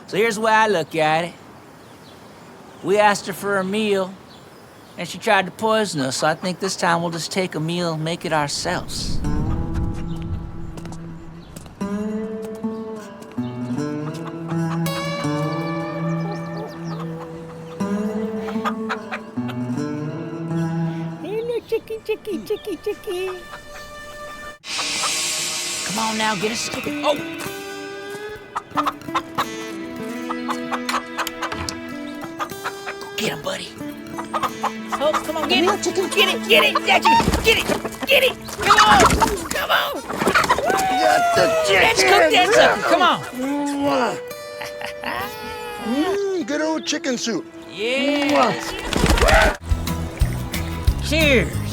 So here's the way I look at it. We asked her for a meal, and she tried to poison us, so I think this time we'll just take a meal and make it ourselves. Hello, chicky, chicky, chicky, chicky. Come on now, get us. Oh! Get him, buddy. Oh, come on, get it. Chicken. Get it, get it. Yeah, get it, get it. Come on, come on. Got the chicken. Let's cook that sucker. Come on. Good old chicken soup. Yes. Cheers.